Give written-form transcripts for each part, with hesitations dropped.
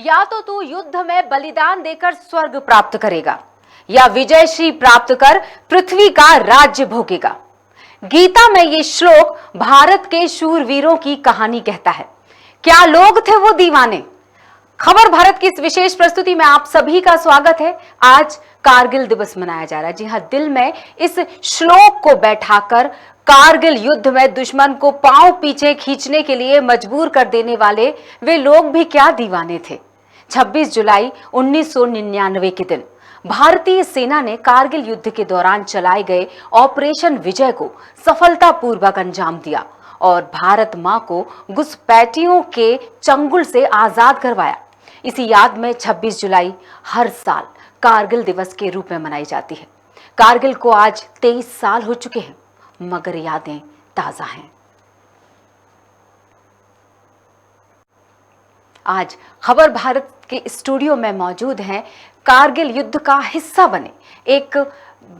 या तो तू युद्ध में बलिदान देकर स्वर्ग प्राप्त करेगा या विजयश्री प्राप्त कर पृथ्वी का राज्य भोगेगा। गीता में ये श्लोक भारत के शूरवीरों की कहानी कहता है। क्या लोग थे वो दीवाने। खबर भारत की इस विशेष प्रस्तुति में आप सभी का स्वागत है। आज कारगिल दिवस मनाया जा रहा है। जी हां, दिल में इस श्लोक को बैठाकर कारगिल युद्ध में दुश्मन को पांव पीछे खींचने के लिए मजबूर कर देने वाले वे लोग भी क्या दीवाने थे। 26 जुलाई 1999 के दिन भारतीय सेना ने कारगिल युद्ध के दौरान चलाए गए ऑपरेशन विजय को सफलतापूर्वक अंजाम दिया और भारत मां को घुसपैठियों के चंगुल से आजाद करवाया। इसी याद में 26 जुलाई हर साल कारगिल दिवस के रूप में मनाई जाती है। कारगिल को आज 23 साल हो चुके हैं, मगर यादें ताजा हैं। आज खबर भारत के स्टूडियो में मौजूद हैं कारगिल युद्ध का हिस्सा बने एक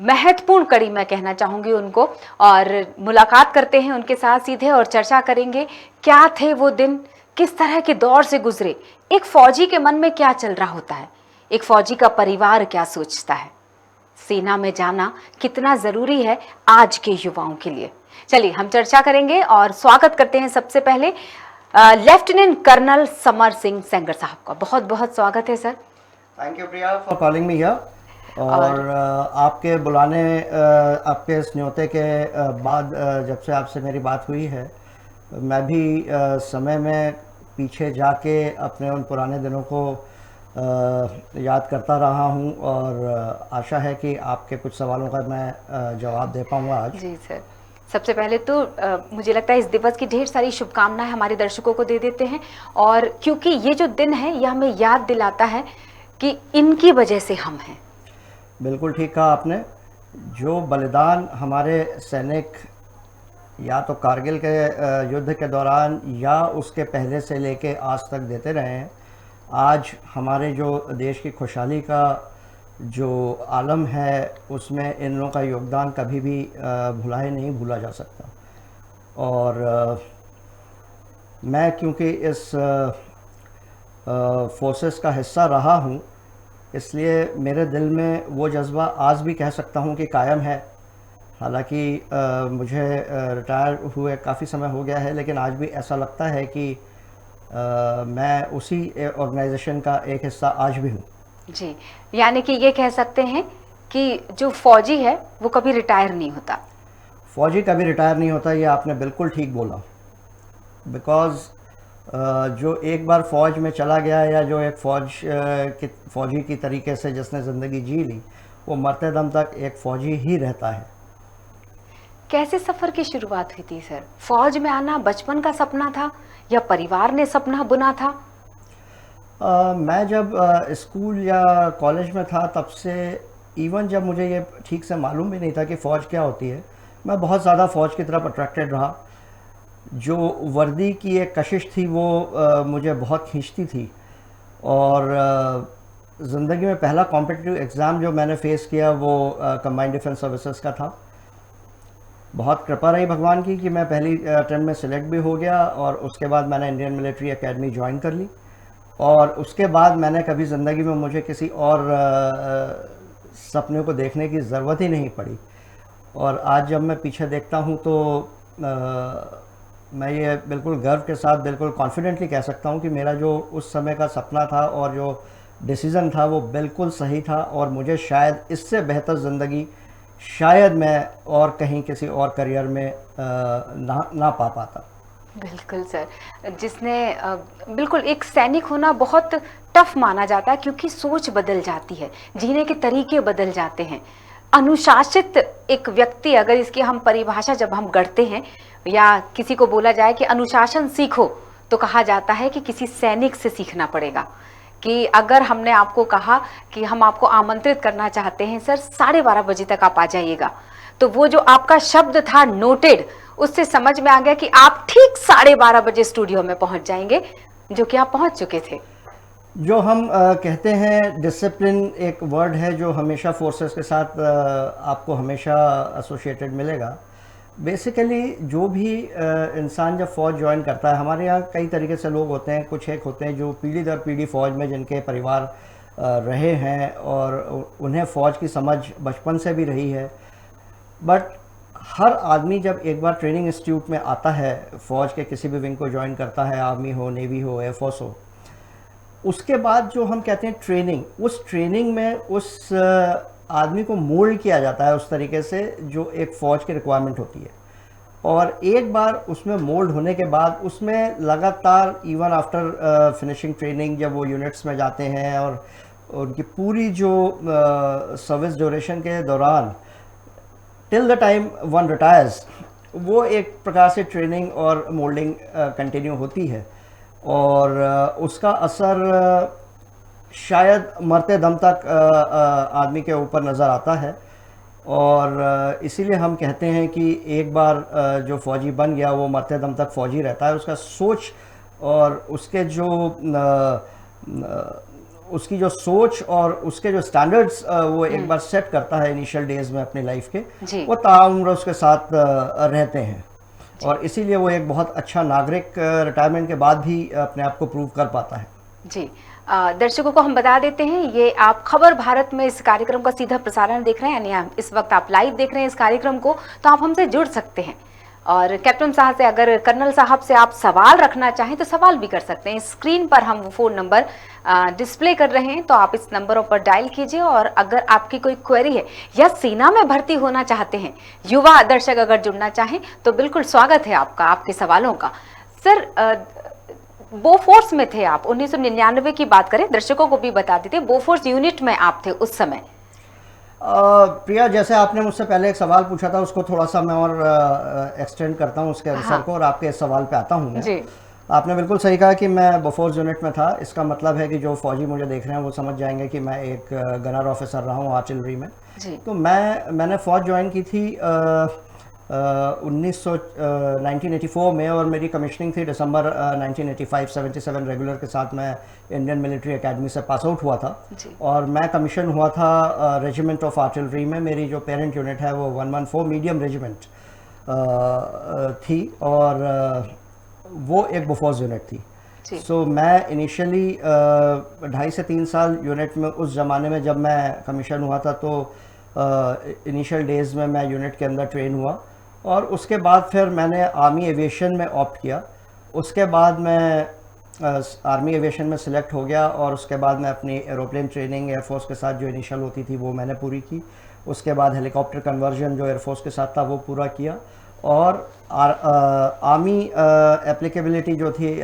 महत्वपूर्ण कड़ी, मैं कहना चाहूंगी उनको, और मुलाकात करते हैं उनके साथ सीधे और चर्चा करेंगे क्या थे वो दिन, किस तरह के दौर से गुजरे, एक फौजी के मन में क्या चल रहा होता है, एक फौजी का परिवार क्या सोचता है, सेना में जाना कितना जरूरी है आज के युवाओं के लिए। चलिए हम चर्चा करेंगे और स्वागत करते हैं सबसे पहले लेफ्टिनेंट कर्नल समर सिंह सेंगर साहब का। बहुत बहुत स्वागत है sir. Thank you Priya for calling me here. और आपके बुलाने, आपके इस न्योते के बाद जब से आपसे मेरी बात हुई है, मैं भी समय में पीछे जाके अपने उन पुराने दिनों को याद करता रहा हूं और आशा है कि आपके कुछ सवालों का मैं जवाब दे पाऊंगा आज। जी सर, सबसे पहले तो मुझे लगता है इस दिवस की ढेर सारी शुभकामनाएं हमारे दर्शकों को दे देते हैं, और क्योंकि ये जो दिन है यह हमें याद दिलाता है कि इनकी वजह से हम हैं। बिल्कुल ठीक कहा आपने। जो बलिदान हमारे सैनिक या तो कारगिल के युद्ध के दौरान या उसके पहले से लेके आज तक देते रहे हैं, आज हमारे जो देश की खुशहाली का जो आलम है उसमें इन लोगों का योगदान कभी भी भूला जा सकता। और मैं क्योंकि इस फोर्सेस का हिस्सा रहा हूँ, इसलिए मेरे दिल में वो जज्बा आज भी कह सकता हूँ कि कायम है। हालांकि मुझे रिटायर हुए काफ़ी समय हो गया है, लेकिन आज भी ऐसा लगता है कि मैं उसी ऑर्गेनाइजेशन का एक हिस्सा आज भी हूँ। जी, यानी कि ये कह सकते हैं कि जो फौजी है वो कभी रिटायर नहीं होता। फौजी कभी रिटायर नहीं होता, ये आपने बिल्कुल ठीक बोला। बिकॉज़ जो एक बार फ़ौज में चला गया या जो एक फ़ौजी की तरीके से जिसने ज़िंदगी जी ली, वो मरते दम तक एक फ़ौजी ही रहता है। कैसे सफ़र की शुरुआत हुई थी सर? फ़ौज में आना बचपन का सपना था या परिवार ने सपना बुना था? मैं जब स्कूल या कॉलेज में था तब से, इवन जब मुझे ये ठीक से मालूम भी नहीं था कि फ़ौज क्या होती है, मैं बहुत ज़्यादा फ़ौज की तरफ अट्रैक्टेड रहा। जो वर्दी की एक कशिश थी वो मुझे बहुत खींचती थी। और ज़िंदगी में पहला कॉम्पिटिटिव एग्ज़ाम जो मैंने फ़ेस किया वो कंबाइंड डिफेंस सर्विसेज का था। बहुत कृपा रही भगवान की कि मैं पहली अटेम्प्ट में सिलेक्ट भी हो गया, और उसके बाद मैंने इंडियन मिलिट्री एकेडमी ज्वाइन कर ली। और उसके बाद मैंने कभी ज़िंदगी में मुझे किसी और सपने को देखने की ज़रूरत ही नहीं पड़ी। और आज जब मैं पीछे देखता हूँ तो मैं ये बिल्कुल गर्व के साथ, बिल्कुल कॉन्फिडेंटली कह सकता हूँ कि मेरा जो उस समय का सपना था और जो डिसीज़न था वो बिल्कुल सही था। और मुझे शायद इससे बेहतर ज़िंदगी शायद मैं और कहीं किसी और करियर में ना पा पाता। बिल्कुल सर, जिसने बिल्कुल, एक सैनिक होना बहुत टफ माना जाता है क्योंकि सोच बदल जाती है, जीने के तरीके बदल जाते हैं। अनुशासित एक व्यक्ति, अगर इसकी हम परिभाषा जब हम गढ़ते हैं या किसी को बोला जाए कि अनुशासन सीखो, तो कहा जाता है कि किसी सैनिक से सीखना पड़ेगा। कि अगर हमने आपको कहा कि हम आपको आमंत्रित करना चाहते हैं सर 12:30 बजे तक आप आ जाइएगा, तो वो जो आपका शब्द था नोटेड, उससे समझ में आ गया कि आप ठीक 12:30 बजे स्टूडियो में पहुंच जाएंगे, जो कि आप पहुंच चुके थे। जो हम कहते हैं डिसिप्लिन, एक वर्ड है जो हमेशा फोर्सेस के साथ आपको हमेशा एसोसिएटेड मिलेगा। बेसिकली जो भी इंसान जब फ़ौज ज्वाइन करता है, हमारे यहाँ कई तरीके से लोग होते हैं। कुछ एक होते हैं जो पीढ़ी दर पीढ़ी फ़ौज में जिनके परिवार रहे हैं और उन्हें फ़ौज की समझ बचपन से भी रही है। बट हर आदमी जब एक बार ट्रेनिंग इंस्टीट्यूट में आता है, फ़ौज के किसी भी विंग को ज्वाइन करता है, आर्मी हो, नेवी हो, एयरफोर्स हो, उसके बाद जो हम कहते हैं ट्रेनिंग, उस ट्रेनिंग में उस आदमी को मोल्ड किया जाता है उस तरीके से जो एक फ़ौज की रिक्वायरमेंट होती है। और एक बार उसमें मोल्ड होने के बाद उसमें लगातार इवन आफ्टर फिनिशिंग ट्रेनिंग जब वो यूनिट्स में जाते हैं और उनकी पूरी जो सर्विस ड्यूरेशन के दौरान till the time one retires, वो एक प्रकार से ट्रेनिंग और मोल्डिंग कंटिन्यू होती है। और उसका असर शायद मरते दम तक आदमी के ऊपर नज़र आता है। और इसीलिए हम कहते हैं कि एक बार जो फ़ौजी बन गया वो मरते दम तक फ़ौजी रहता है। उसका सोच और उसके जो उसकी जो सोच और उसके जो स्टैंडर्ड्स वो एक बार सेट करता है इनिशियल डेज में अपनी लाइफ के, वो ताउम्र उसके साथ रहते हैं। और इसीलिए वो एक बहुत अच्छा नागरिक रिटायरमेंट के बाद भी अपने आप को प्रूव कर पाता है। जी, दर्शकों को हम बता देते हैं, ये आप खबर भारत में इस कार्यक्रम का सीधा प्रसारण देख रहे हैं, यानी इस वक्त आप लाइव देख रहे हैं इस कार्यक्रम को, तो आप हमसे जुड़ सकते हैं। और कैप्टन साहब से, अगर कर्नल साहब से आप सवाल रखना चाहें तो सवाल भी कर सकते हैं। स्क्रीन पर हम वो फ़ोन नंबर डिस्प्ले कर रहे हैं, तो आप इस नंबरों पर डायल कीजिए। और अगर आपकी कोई क्वेरी है या सेना में भर्ती होना चाहते हैं, युवा दर्शक अगर जुड़ना चाहें तो बिल्कुल स्वागत है आपका, आपके सवालों का। सर, बोफोर्स में थे आप, 1999 की बात करें, दर्शकों को भी बता देते, बोफोर्स यूनिट में आप थे उस समय। प्रिया, जैसे आपने मुझसे पहले एक सवाल पूछा था, उसको थोड़ा सा मैं और एक्सटेंड करता हूँ उसके आंसर को, और आपके इस सवाल पे आता हूँ मैं। जी। आपने बिल्कुल सही कहा कि मैं बोफोर्स यूनिट में था। इसका मतलब है कि जो फौजी मुझे देख रहे हैं वो समझ जाएंगे कि मैं एक गनर ऑफिसर रहा हूँ आर्टिलरी में। जी। तो मैंने फ़ौज ज्वाइन की थी 1984 में, और मेरी कमीशनिंग थी दिसंबर 1985। 77 रेगुलर के साथ मैं इंडियन मिलिट्री एकेडमी से पास आउट हुआ था। और मैं कमीशन हुआ था रेजिमेंट ऑफ आर्टिलरी में। मेरी जो पेरेंट यूनिट है वो 114 मीडियम रेजिमेंट थी, और वो एक बोफोर्स यूनिट थी। सो मैं इनिशियली 2.5 से 3 साल यूनिट में, उस ज़माने में जब मैं कमीशन हुआ था, तो इनिशियल डेज़ में मैं यूनिट के अंदर ट्रेन हुआ। और उसके बाद फिर मैंने आर्मी एविएशन में ऑप्ट किया। उसके बाद मैं आर्मी एविएशन में सिलेक्ट हो गया, और उसके बाद मैं अपनी एरोप्लेन ट्रेनिंग एयरफोर्स के साथ जो इनिशियल होती थी वो मैंने पूरी की। उसके बाद हेलीकॉप्टर कन्वर्जन जो एयरफोर्स के साथ था वो पूरा किया। और आर्मी एप्लीकेबिलिटी जो थी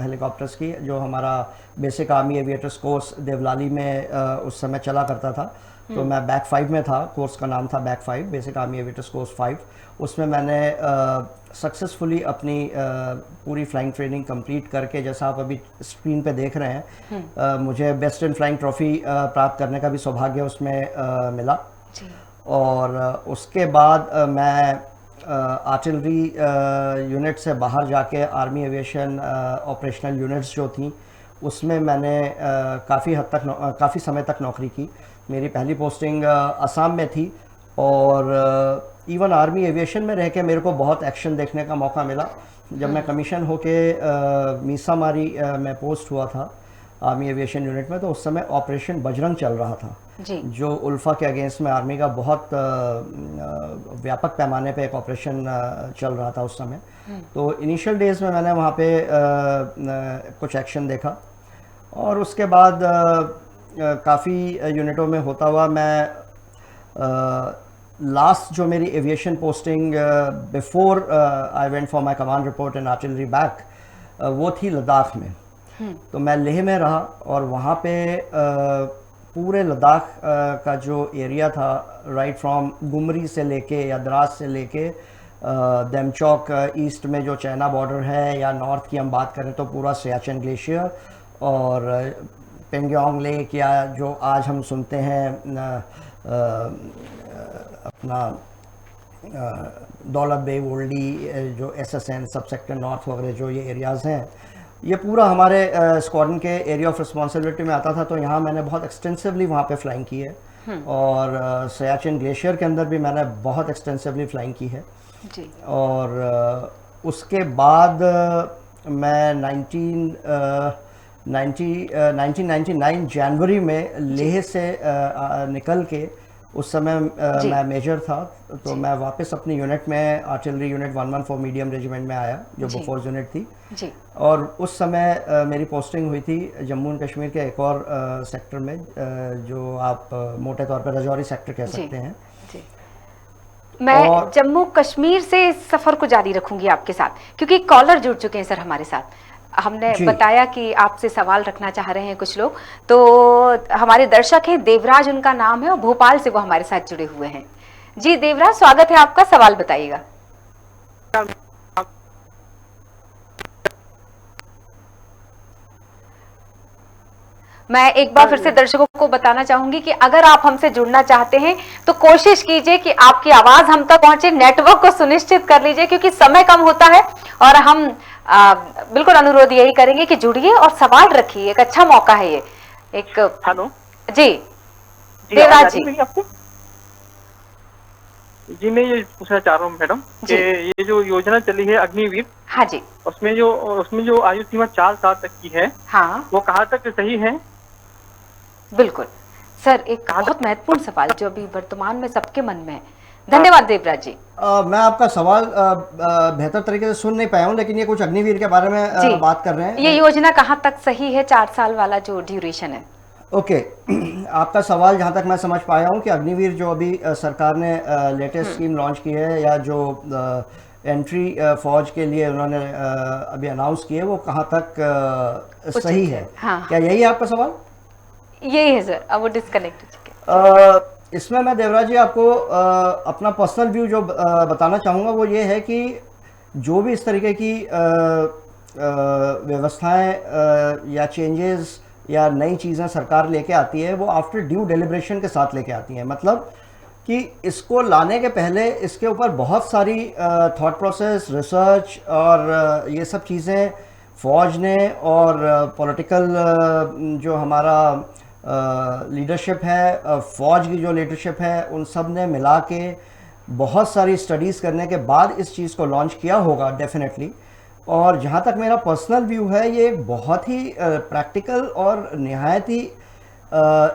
हेलीकॉप्टर्स की, जो हमारा basic army aviators course Deolali में उस समय चला करता था, तो मैं बैक 5 में था। कोर्स का नाम था back 5, basic army aviators course 5। उसमें मैंने सक्सेसफुली अपनी पूरी फ्लाइंग ट्रेनिंग कंप्लीट करके, जैसा आप अभी स्क्रीन पे देख रहे हैं, मुझे बेस्ट इन फ्लाइंग ट्रॉफी प्राप्त करने का भी सौभाग्य उसमें मिला। और उसके बाद मैं आर्टिलरी यूनिट से बाहर जाके आर्मी एविएशन ऑपरेशनल यूनिट्स जो थी उसमें मैंने काफ़ी समय तक नौकरी की। मेरी पहली पोस्टिंग असम में थी, और इवन आर्मी एविएशन में रह के मेरे को बहुत एक्शन देखने का मौका मिला। जब मैं कमीशन होके मीसामारी में पोस्ट हुआ था आर्मी एविएशन यूनिट में, तो उस समय ऑपरेशन बजरंग चल रहा था जी। जो उल्फा के अगेंस्ट में आर्मी का बहुत व्यापक पैमाने पे एक ऑपरेशन चल रहा था उस समय। तो इनिशियल डेज में मैंने वहाँ पे कुछ एक्शन देखा, और उसके बाद काफ़ी यूनिटों में होता हुआ मैं लास्ट जो मेरी aviation posting before I went for my command report in artillery back, वो थी लद्दाख में। तो मैं लेह में रहा, और वहाँ पे पूरे लद्दाख का जो एरिया था, राइट फ्रॉम गुमरी से लेके या द्रास से लेके देमचौक ईस्ट में जो चाइना बॉर्डर है, या नॉर्थ की हम बात करें तो पूरा सियाचिन ग्लेशियर और पेंगोंग लेक, या जो आज हम सुनते हैं अपना दौलत बेग ओल्डी, जो SSN सब सेक्टर नॉर्थ वगैरह जो ये एरियाज़ हैं, ये पूरा हमारे स्क्वाड्रन के एरिया ऑफ रिस्पॉन्सिबिलिटी में आता था। तो यहाँ मैंने बहुत एक्सटेंसिवली वहाँ पे फ्लाइंग की है। और सियाचिन ग्लेशियर के अंदर भी मैंने बहुत एक्सटेंसिवली फ्लाइंग की है। जी। और उसके बाद मैं 1999 जनवरी में लेह से निकल के, उस समय जी। मैं मेजर था, तो जी। मैं वापस अपनी यूनिट में आर्टिलरी यूनिट 114 मीडियम रेजिमेंट में आया, जो जी। बोफोर्स यूनिट थी। जी। और उस समय मेरी पोस्टिंग हुई थी जम्मू एंड कश्मीर के एक और सेक्टर में, जो आप मोटे तौर पर राजौरी सेक्टर कह जी। सकते हैं। जी। मैं और जम्मू कश्मीर से इस सफर को जारी रखूंगी आपके साथ, क्योंकि कॉलर जुड़ चुके हैं सर हमारे साथ। हमने जी। बताया कि आपसे सवाल रखना चाह रहे हैं कुछ लोग, तो हमारे दर्शक हैं, देवराज उनका नाम है और भोपाल से वो हमारे साथ जुड़े हुए हैं। जी देवराज, स्वागत है आपका, सवाल बताइएगा। मैं एक बार फिर से दर्शकों को बताना चाहूंगी कि अगर आप हमसे जुड़ना चाहते हैं तो कोशिश कीजिए कि आपकी आवाज हम तक पहुंचे, नेटवर्क को सुनिश्चित कर लीजिए, क्योंकि समय कम होता है। और हम बिल्कुल अनुरोध यही करेंगे कि जुड़िए और सवाल रखिए, एक अच्छा मौका है ये। एक हेलो जी देवराज जी। आपको जी, मैं ये पूछना चाह रहा हूँ मैडम कि ये जो योजना चली है अग्निवीर, हाँ जी, उसमें जो आयु सीमा 4 साल तक की है, हाँ वो कहाँ तक सही है? बिल्कुल सर, एक बहुत महत्वपूर्ण सवाल जो अभी वर्तमान में सबके मन में है। धन्यवाद देवराज जी। मैं आपका सवाल बेहतर तरीके से सुन नहीं पाया हूँ, लेकिन ये कुछ अग्निवीर के बारे में बात कर रहे हैं। ये योजना कहाँ तक सही है, 4 साल वाला जो ड्यूरेशन है? ओके। आपका सवाल जहाँ तक मैं समझ पाया हूँ कि अग्निवीर जो अभी सरकार ने लेटेस्ट स्कीम लॉन्च की है, या जो एंट्री फौज के लिए उन्होंने अभी अनाउंस की है, वो कहाँ तक सही है? हाँ। क्या यही है आपका सवाल? यही है सर, अब वो डिस्कनेक्ट हो चुके। इसमें मैं देवराज जी आपको अपना पर्सनल व्यू जो बताना चाहूँगा वो ये है कि जो भी इस तरीके की व्यवस्थाएं या चेंजेस या नई चीज़ें सरकार लेके आती है, वो आफ्टर ड्यू डेलिब्रेशन के साथ लेके आती हैं। मतलब कि इसको लाने के पहले इसके ऊपर बहुत सारी थॉट प्रोसेस, रिसर्च और ये सब चीज़ें फ़ौज ने और पॉलिटिकल जो हमारा लीडरशिप है, फ़ौज की जो लीडरशिप है, उन सब ने मिला के बहुत सारी स्टडीज़ करने के बाद इस चीज़ को लॉन्च किया होगा डेफिनेटली। और जहाँ तक मेरा पर्सनल व्यू है, ये बहुत ही प्रैक्टिकल और निहायत ही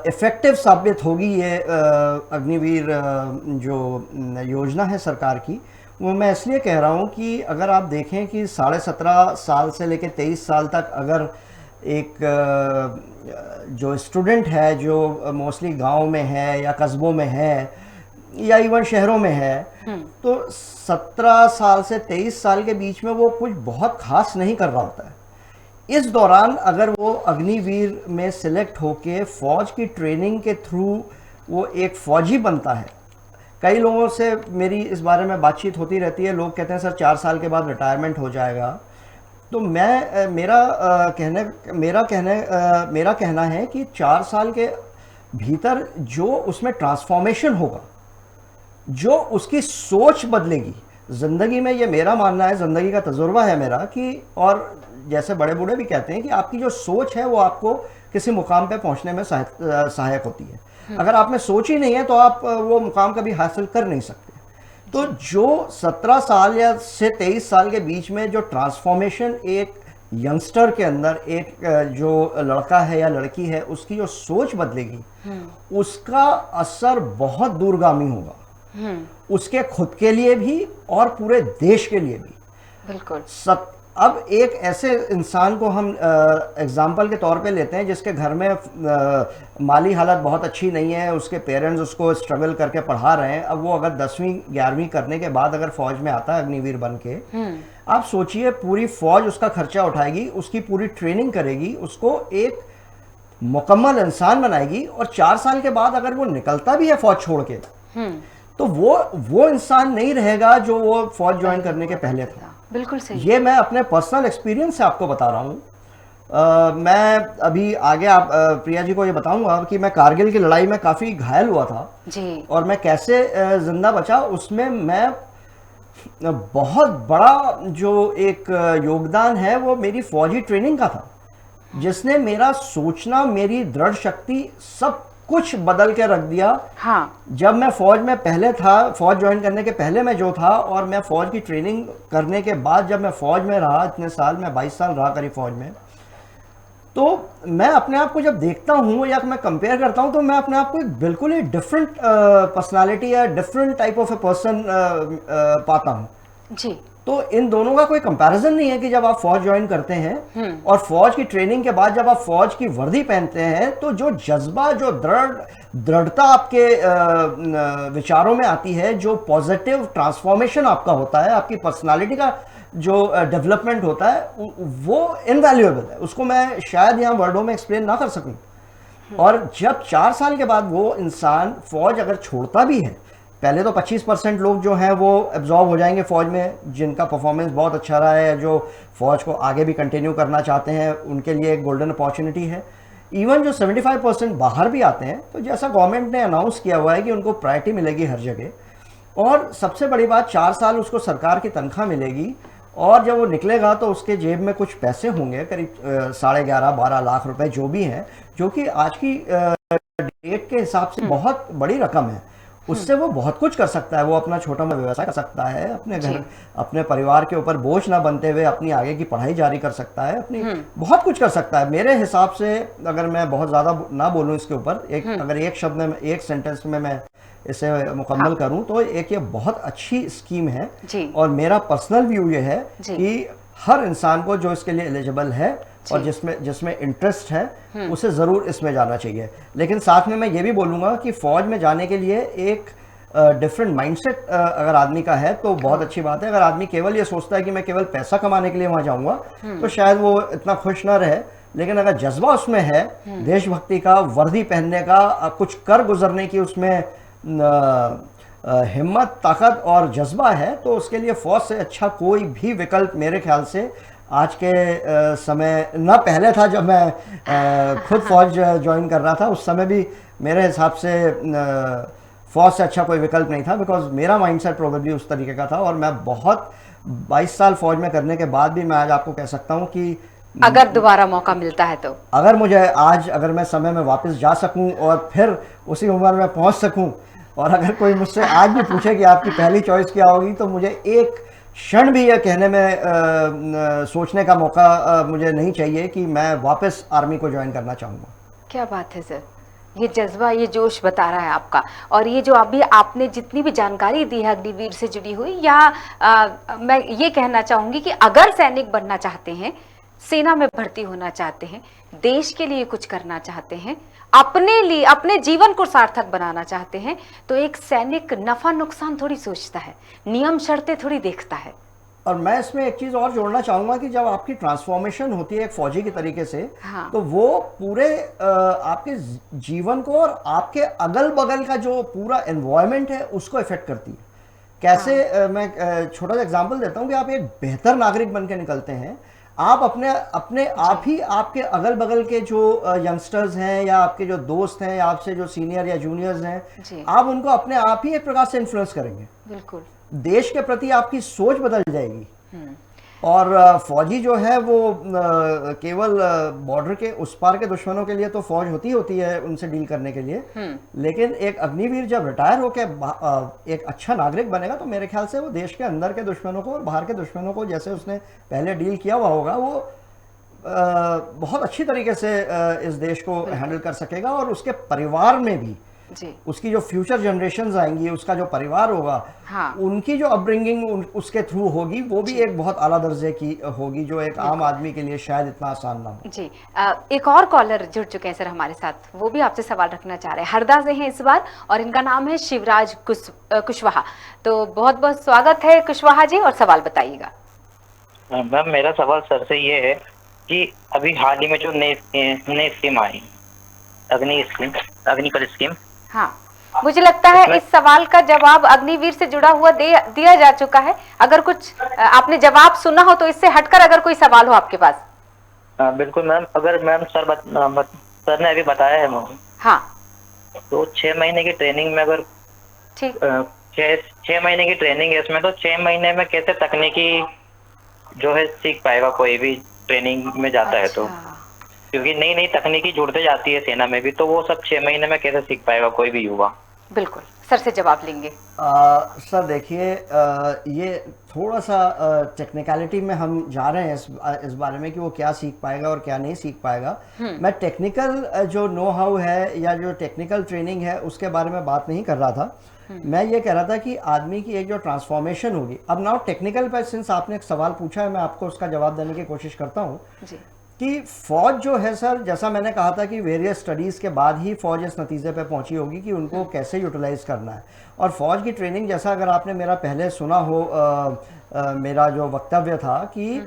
इफ़ेक्टिव साबित होगी ये अग्निवीर जो योजना है सरकार की। वो मैं इसलिए कह रहा हूँ कि अगर आप देखें कि 17.5 साल से लेकर 23 साल तक अगर एक जो स्टूडेंट है, जो मोस्टली गांव में है या कस्बों में है या इवन शहरों में है, तो 17 साल से 23 साल के बीच में वो कुछ बहुत खास नहीं कर रहा होता है। इस दौरान अगर वो अग्निवीर में सिलेक्ट होके फौज की ट्रेनिंग के थ्रू वो एक फौजी बनता है। कई लोगों से मेरी इस बारे में बातचीत होती रहती है, लोग कहते हैं सर 4 साल के बाद रिटायरमेंट हो जाएगा। तो मेरा कहना है कि 4 साल के भीतर जो उसमें ट्रांसफॉर्मेशन होगा, जो उसकी सोच बदलेगी ज़िंदगी में, ये मेरा मानना है, ज़िंदगी का तजुर्बा है मेरा कि, और जैसे बड़े बूढ़े भी कहते हैं कि आपकी जो सोच है वो आपको किसी मुकाम पे पहुंचने में सहायक होती है। अगर आप में सोच ही नहीं है तो आप वो मुकाम कभी हासिल कर नहीं सकते। तो जो 17 साल या से 23 साल के बीच में जो ट्रांसफॉर्मेशन एक यंगस्टर के अंदर, एक जो लड़का है या लड़की है, उसकी जो सोच बदलेगी, उसका असर बहुत दूरगामी होगा, उसके खुद के लिए भी और पूरे देश के लिए भी। बिल्कुल। अब एक ऐसे इंसान को हम एग्जाम्पल के तौर पे लेते हैं जिसके घर में माली हालत बहुत अच्छी नहीं है, उसके पेरेंट्स उसको स्ट्रगल करके पढ़ा रहे हैं। अब वो अगर 10वीं 11वीं करने के बाद अगर फौज में आता है अग्निवीर बन के, आप सोचिए पूरी फौज उसका खर्चा उठाएगी, उसकी पूरी ट्रेनिंग करेगी, उसको एक मुकम्मल इंसान बनाएगी, और 4 साल के बाद अगर वो निकलता भी है फौज छोड़ के, तो वो इंसान नहीं रहेगा जो वो फौज ज्वाइन करने के पहले था। बिल्कुल सही। ये मैं अपने पर्सनल एक्सपीरियंस से आपको बता रहा हूँ। मैं अभी आगे आप प्रिया जी को ये बताऊंगा कि मैं कारगिल की लड़ाई में काफ़ी घायल हुआ था जी, और मैं कैसे जिंदा बचा। उसमें मैं बहुत बड़ा जो एक योगदान है वो मेरी फौजी ट्रेनिंग का था, जिसने मेरा सोचना, मेरी दृढ़ शक्ति सब कुछ बदल के रख दिया। हाँ जब मैं फौज में पहले था, फौज ज्वाइन करने के पहले मैं जो था, और मैं फौज की ट्रेनिंग करने के बाद जब मैं फौज में रहा इतने साल, मैं 22 साल रहा करीब फौज में, तो मैं अपने आप को जब देखता हूँ या मैं कंपेयर करता हूँ तो मैं अपने आप को एक बिल्कुल ही डिफरेंट पर्सनालिटी या different type of a person पाता हूँ। जी। तो इन दोनों का कोई कंपैरिजन नहीं है कि जब आप फौज ज्वाइन करते हैं और फौज की ट्रेनिंग के बाद जब आप फौज की वर्दी पहनते हैं तो जो जज्बा, जो दृढ़ता आपके विचारों में आती है, जो पॉजिटिव ट्रांसफॉर्मेशन आपका होता है, आपकी पर्सनालिटी का जो डेवलपमेंट होता है, वो इनवैल्यूएबल है। उसको मैं शायद यहाँ वर्डों में एक्सप्लेन ना कर सकूं। और जब 4 साल के बाद वो इंसान फौज अगर छोड़ता भी है, पहले तो 25% लोग जो हैं वो एब्जॉर्ब हो जाएंगे फौज में, जिनका परफॉर्मेंस बहुत अच्छा रहा है, जो फौज को आगे भी कंटिन्यू करना चाहते हैं, उनके लिए एक गोल्डन अपॉर्चुनिटी है। इवन जो 75% बाहर भी आते हैं, तो जैसा गवर्नमेंट ने अनाउंस किया हुआ है कि उनको प्रायोरिटी मिलेगी हर जगह। और सबसे बड़ी बात, 4 साल उसको सरकार की तनख्वाह मिलेगी, और जब वो निकलेगा तो उसके जेब में कुछ पैसे होंगे, करीब 11.5-12 लाख रुपए जो भी हैं, जो कि आज की डेट के हिसाब से बहुत बड़ी रकम है। उससे वो बहुत कुछ कर सकता है। वो अपना छोटा मोटा व्यवसाय कर सकता है, अपने घर, अपने परिवार के ऊपर बोझ ना बनते हुए अपनी आगे की पढ़ाई जारी कर सकता है, अपनी बहुत कुछ कर सकता है। मेरे हिसाब से, अगर मैं बहुत ज्यादा ना बोलूं इसके ऊपर, अगर एक शब्द में, एक सेंटेंस में मैं इसे मुकम्मल करूं, तो एक ये बहुत अच्छी स्कीम है। और मेरा पर्सनल व्यू ये है कि हर इंसान को जो इसके लिए एलिजिबल है और जिसमें इंटरेस्ट है, उसे जरूर इसमें जाना चाहिए। लेकिन साथ में मैं ये भी बोलूंगा कि फौज में जाने के लिए एक डिफरेंट माइंडसेट अगर आदमी का है तो बहुत अच्छी बात है। अगर आदमी केवल ये सोचता है कि मैं केवल पैसा कमाने के लिए वहां जाऊंगा, तो शायद वो इतना खुश ना रहे। लेकिन अगर जज्बा उसमें है देशभक्ति का, वर्दी पहनने का, कुछ कर गुजरने की उसमें हिम्मत, ताकत और जज्बा है, तो उसके लिए फौज से अच्छा कोई भी विकल्प मेरे ख्याल से आज के समय ना पहले था। जब मैं खुद फौज ज्वाइन कर रहा था, उस समय भी मेरे हिसाब से फौज से अच्छा कोई विकल्प नहीं था, बिकॉज मेरा माइंडसेट प्रोबेबली उस तरीके का था। और मैं बहुत 22 साल फौज में करने के बाद भी मैं आज आपको कह सकता हूँ कि अगर दोबारा मौका मिलता है तो, अगर मैं समय में वापस जा सकूं और फिर उसी उम्र में पहुंच सकूं, और अगर कोई मुझसे आज भी पूछे कि आपकी पहली चॉइस क्या होगी, तो मुझे एक क्षण भी यह कहने में सोचने का मौका मुझे नहीं चाहिए कि मैं वापस आर्मी को ज्वाइन करना चाहूँगा। क्या बात है सर, ये जज्बा, ये जोश बता रहा है आपका। और ये जो अभी आपने जितनी भी जानकारी दी है अग्निवीर से जुड़ी हुई, या मैं ये कहना चाहूँगी कि अगर सैनिक बनना चाहते हैं, सेना में भर्ती होना चाहते हैं, देश के लिए कुछ करना चाहते हैं, अपने लिए, अपने जीवन को सार्थक बनाना चाहते हैं, तो एक सैनिक नफा नुकसान थोड़ी सोचता है, नियम शर्तें थोड़ी देखता है। और मैं इसमें एक चीज और जोड़ना चाहूंगा कि जब आपकी ट्रांसफॉर्मेशन होती है एक फौजी के तरीके से, तो वो पूरे आपके जीवन को और आपके अगल बगल का जो पूरा एनवायरनमेंट है उसको इफेक्ट करती है। कैसे, मैं छोटा सा एग्जांपल देता हूं कि आप एक बेहतर नागरिक बन के निकलते हैं। आप अपने आप ही आपके अगल बगल के जो यंगस्टर्स हैं, या आपके जो दोस्त हैं, या आपसे जो सीनियर या जूनियर्स हैं, आप उनको अपने आप ही एक प्रकार से इन्फ्लुएंस करेंगे। बिल्कुल। देश के प्रति आपकी सोच बदल जाएगी। और फौजी जो है वो केवल बॉर्डर के उस पार के दुश्मनों के लिए तो फौज होती है उनसे डील करने के लिए, लेकिन एक अग्निवीर जब रिटायर होकर एक अच्छा नागरिक बनेगा, तो मेरे ख्याल से वो देश के अंदर के दुश्मनों को और बाहर के दुश्मनों को जैसे उसने पहले डील किया हुआ होगा, वो बहुत अच्छी तरीके से इस देश को हैंडल कर सकेगा। और उसके परिवार में भी उसकी जो फ्यूचर जनरेशंस आएंगी, उसका जो परिवार होगा, उनकी जो अपब्रिंगिंग उसके थ्रू होगी, वो भी एक बहुत आला दर्जे की होगी, जो एक आम आदमी के लिए शायद इतना आसान ना हो। जी, एक और कॉलर जुड़ चुके हैं सर हमारे साथ, वो भी आपसे सवाल रखना चाह रहे हैं। हरदा से हैं इस बार, और इनका नाम है शिवराज कुशवाहा। तो बहुत बहुत स्वागत है कुशवाहा जी, और सवाल बताइएगा। मैम, मेरा सवाल सर से ये है कि अभी हाल ही में जो नई स्कीम आई, अग्निवीर स्कीम, हाँ, मुझे लगता है इस सवाल का जवाब अग्निवीर से जुड़ा हुआ दिया जा चुका है। अगर कुछ आपने जवाब सुना हो तो इससे हटकर अगर कोई सवाल हो आपके पास। बिल्कुल मैम, अगर मैम सर ने अभी बताया है मैम, हाँ, तो 6 महीने की ट्रेनिंग में, अगर ठीक 6 महीने की ट्रेनिंग है इसमें, तो 6 महीने में कैसे तकनीकी जो है सीख पाएगा कोई भी ट्रेनिंग में जाता है? तो क्योंकि नई नई तकनीकी जुड़ते जाती है सेना में भी, तो वो सब 6 महीने में कैसे सीख पाएगा कोई भी युवा? बिल्कुल, सर से जवाब लेंगे। सर देखिए, ये थोड़ा सा टेक्निकलिटी में हम जा रहे हैं इस बारे में कि वो क्या सीख पाएगा और क्या नहीं सीख पाएगा। मैं टेक्निकल जो नो हाउ है या जो टेक्निकल ट्रेनिंग है उसके बारे में बात नहीं कर रहा था। मैं ये कह रहा था कि आदमी की एक जो ट्रांसफॉर्मेशन होगी, अब नाउ टेक्निकल पर सिंस आपने एक सवाल पूछा है, मैं आपको उसका जवाब देने की कोशिश करता हूँ कि फौज जो है सर, जैसा मैंने कहा था कि वेरियस स्टडीज़ के बाद ही फौज इस नतीजे पे पहुंची होगी कि उनको कैसे यूटिलाइज करना है। और फौज की ट्रेनिंग, जैसा अगर आपने मेरा पहले सुना हो मेरा जो वक्तव्य था कि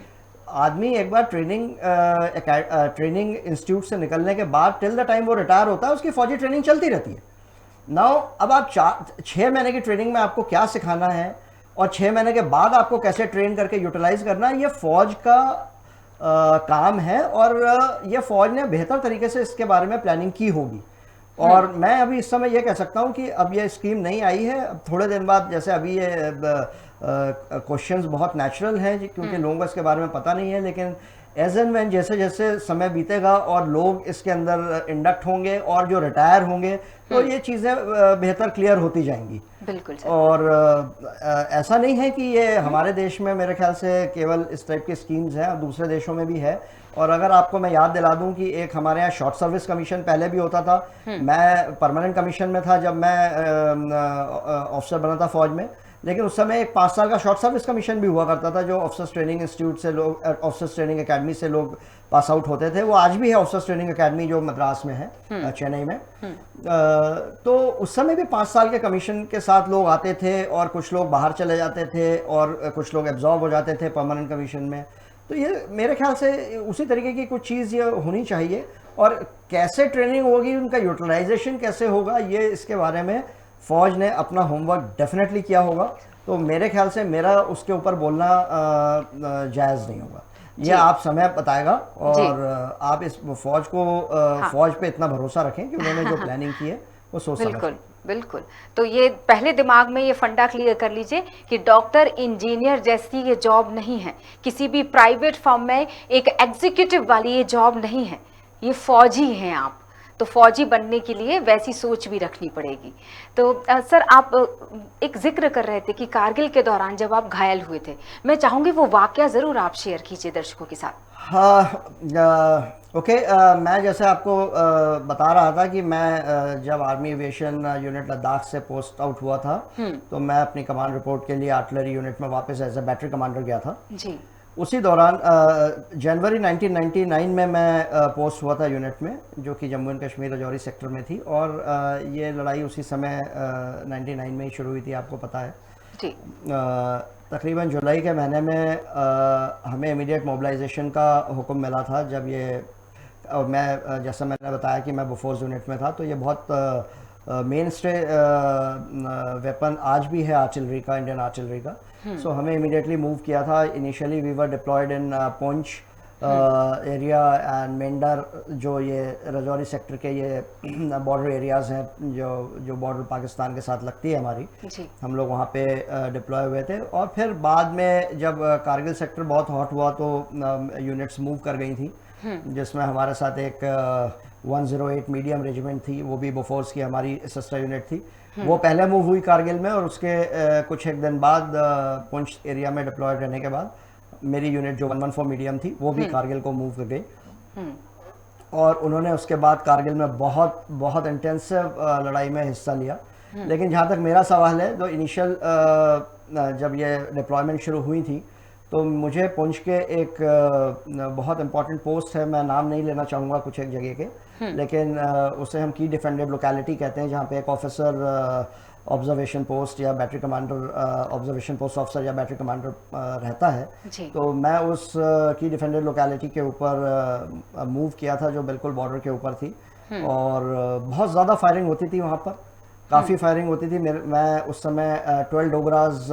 आदमी एक बार ट्रेनिंग इंस्टीट्यूट से निकलने के बाद टिल द टाइम वो रिटायर होता है उसकी फौजी ट्रेनिंग चलती रहती है। नाउ अब आप 6 महीने की ट्रेनिंग में आपको क्या सिखाना है और 6 महीने के बाद आपको कैसे ट्रेन करके यूटिलाइज करना है, ये फौज का काम है और ये फौज ने बेहतर तरीके से इसके बारे में प्लानिंग की होगी। और मैं अभी इस समय ये कह सकता हूँ कि अब ये स्कीम नहीं आई है, अब थोड़े दिन बाद, जैसे अभी ये क्वेश्चंस बहुत नेचुरल हैं क्योंकि लोगों को इसके बारे में पता नहीं है, लेकिन एज एंड व्हेन जैसे जैसे समय बीतेगा और लोग इसके अंदर इंडक्ट होंगे और जो रिटायर होंगे तो ये चीज़ें बेहतर क्लियर होती जाएंगी। बिल्कुल सर। और ऐसा नहीं है कि ये हमारे देश में मेरे ख्याल से केवल इस टाइप की स्कीम्स हैं, और दूसरे देशों में भी है। और अगर आपको मैं याद दिला दूं कि एक हमारे यहाँ शॉर्ट सर्विस कमीशन पहले भी होता था। मैं परमानेंट कमीशन में था जब मैं ऑफिसर बना था फौज में, लेकिन उस समय एक 5 साल का शॉर्ट सर्विस कमीशन भी हुआ करता था जो ऑफिसर्स ट्रेनिंग इंस्टीट्यूट से लोग, ऑफिसर्स ट्रेनिंग एकेडमी से लोग पास आउट होते थे। वो आज भी है ऑफिसर्स ट्रेनिंग एकेडमी जो मद्रास में है, चेन्नई में। तो उस समय भी 5 साल के कमीशन के साथ लोग आते थे और कुछ लोग बाहर चले जाते थे और कुछ लोग एब्जॉर्ब हो जाते थे परमानेंट कमीशन में। तो ये मेरे ख्याल से उसी तरीके की कुछ चीज़ ये होनी चाहिए। और कैसे ट्रेनिंग होगी, उनका यूटिलाइजेशन कैसे होगा, ये इसके बारे में फौज ने अपना होमवर्क डेफिनेटली किया होगा। तो मेरे ख्याल से मेरा उसके ऊपर बोलना जायज़ नहीं होगा। ये आप समय बताएगा और आप इस फौज को फौज पे इतना भरोसा रखें कि उन्होंने जो प्लानिंग की है वो सोच समझ। बिल्कुल बिल्कुल। तो ये पहले दिमाग में ये फंडा क्लियर कर लीजिए कि डॉक्टर, इंजीनियर जैसी ये जॉब नहीं है, किसी भी प्राइवेट फर्म में एक एग्जीक्यूटिव वाली ये जॉब नहीं है, ये फौजी हैं आप। तो फौजी बनने के लिए वैसी सोच भी रखनी पड़ेगी। तो सर, आप एक जिक्र कर रहे थे कि कारगिल के दौरान जब आप घायल हुए थे, मैं चाहूँगी वो वाकया ज़रूर आप शेयर कीजिए दर्शकों के साथ। हाँ, ओके। मैं जैसे आपको बता रहा था कि मैं जब आर्मी एविएशन यूनिट लद्दाख से पोस्ट आउट हुआ था तो मैं अपनी कमांड रिपोर्ट के लिए आर्टिलरी यूनिट में वापस एज ए बैटरी कमांडर गया था जी। उसी दौरान जनवरी 1999 में मैं पोस्ट हुआ था यूनिट में, जो कि जम्मू एंड कश्मीर रजौरी सेक्टर में थी। और ये लड़ाई उसी समय 99 में ही शुरू हुई थी, आपको पता है जी। तकरीबन जुलाई के महीने में हमें इमीडिएट मोबिलाइजेशन का हुक्म मिला था। जब ये मैं जैसा मैंने बताया कि मैं बोफोर्स यूनिट में था, तो ये बहुत मेन स्टे वेपन आज भी है आर्टिलरी का, इंडियन आर्टिलरी का। सो हमें इमीडिएटली मूव किया था। Initially we were deployed in Poonch area and Mendhar, जो ये रजौरी सेक्टर के ये बॉर्डर एरियाज़ हैं जो बॉर्डर पाकिस्तान के साथ लगती है हमारी जी। हम लोग वहाँ पे डिप्लॉय हुए थे। और फिर बाद में जब कारगिल सेक्टर बहुत हॉट हुआ तो यूनिट्स मूव कर गई थी, जिसमें हमारे साथ एक 108 मीडियम रेजिमेंट थी, वो भी बोफोर्स की हमारी सिस्टर यूनिट थी। वो पहले मूव हुई कारगिल में और उसके कुछ एक दिन बाद पुंछ एरिया में डिप्लॉयड रहने के बाद मेरी यूनिट जो 114 मीडियम थी वो भी कारगिल को मूव कर गई। और उन्होंने उसके बाद कारगिल में बहुत बहुत इंटेंसिव लड़ाई में हिस्सा लिया। लेकिन जहाँ तक मेरा सवाल है, जो इनिशियल जब ये डिप्लॉयमेंट शुरू हुई थी तो मुझे पुंछ के एक बहुत इंपॉर्टेंट पोस्ट है, मैं नाम नहीं लेना चाहूँगा कुछ एक जगह के, लेकिन उसे हम की डिफेंडेड लोकेलिटी कहते हैं, जहाँ पे एक ऑफिसर ऑब्जर्वेशन पोस्ट या battery commander observation post officer या बैटरी कमांडर रहता है। तो मैं उस की डिफेंडेड लोकेलिटी के ऊपर मूव किया था जो बिल्कुल बॉर्डर के ऊपर थी। और बहुत ज़्यादा फायरिंग होती थी वहाँ पर, काफ़ी फायरिंग होती थी। मैं उस समय 12 डोगराज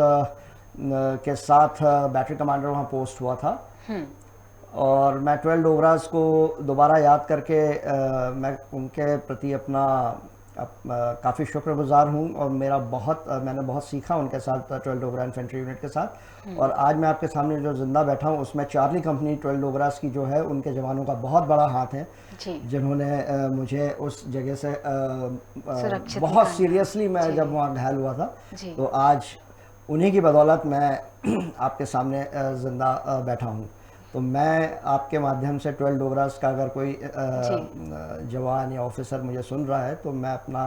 के साथ बैटरी कमांडर वहाँ पोस्ट हुआ था। और मैं 12 डोगराज को दोबारा याद करके मैं उनके प्रति अपना काफ़ी शुक्रगुजार हूँ और मैंने बहुत सीखा उनके साथ 12 डोगरा इन्फेंट्री यूनिट के साथ। और आज मैं आपके सामने जो जिंदा बैठा हूँ उसमें चार्ली कंपनी 12 डोगरास की जो है उनके जवानों का बहुत बड़ा हाथ है, जिन्होंने मुझे उस जगह से बहुत सीरियसली मैं जब वहाँ घायल हुआ था, तो आज उन्हीं की बदौलत मैं आपके सामने जिंदा बैठा हूँ। तो मैं आपके माध्यम से 12 डोगरास का अगर कोई जवान या ऑफिसर मुझे सुन रहा है तो मैं अपना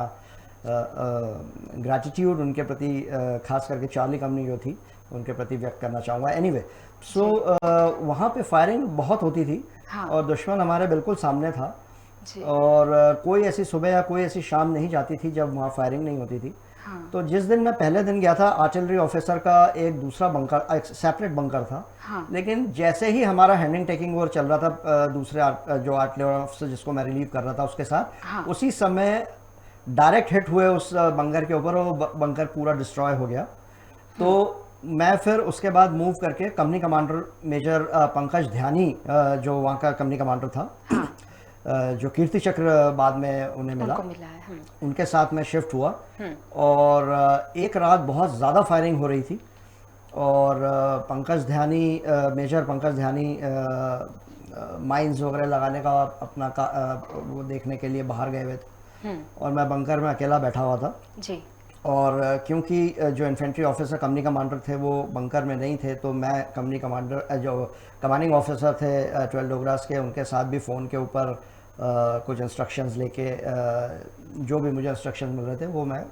ग्रैटिट्यूड उनके प्रति, खास करके चार्ली कंपनी जो थी उनके प्रति व्यक्त करना चाहूँगा। एनीवे, सो वहाँ पे फायरिंग बहुत होती थी और दुश्मन हमारे बिल्कुल सामने था और कोई ऐसी सुबह या कोई ऐसी शाम नहीं जाती थी जब वहाँ फायरिंग नहीं होती थी। तो जिस दिन मैं पहले दिन गया था, आर्टिलरी ऑफिसर का एक दूसरा बंकर, एक सेपरेट बंकर था, लेकिन जैसे ही हमारा हैंडिंग टेकिंग ओवर चल रहा था दूसरे जो आर्टिलरी ऑफिसर जिसको मैं रिलीव कर रहा था उसके साथ, उसी समय डायरेक्ट हिट हुए उस बंकर के ऊपर, वो बंकर पूरा डिस्ट्रॉय हो गया। तो मैं फिर उसके बाद मूव करके कंपनी कमांडर मेजर पंकज ध्यानी, जो वहाँ का कंपनी कमांडर था, जो कीर्ति चक्र बाद में उन्हें मिला है, उनके साथ में शिफ्ट हुआ। और एक रात बहुत ज़्यादा फायरिंग हो रही थी और मेजर पंकज ध्यानी माइंस वगैरह लगाने का अपना वो देखने के लिए बाहर गए हुए थे और मैं बंकर में अकेला बैठा हुआ था जी। और क्योंकि जो इन्फेंट्री ऑफिसर कंपनी कमांडर थे वो बंकर में नहीं थे, तो मैं कंपनी कमांडर जो कमांडिंग ऑफिसर थे 12 डोगरास के, उनके साथ भी फ़ोन के ऊपर कुछ इंस्ट्रक्शंस लेके जो भी मुझे इंस्ट्रक्शंस मिल रहे थे वो मैं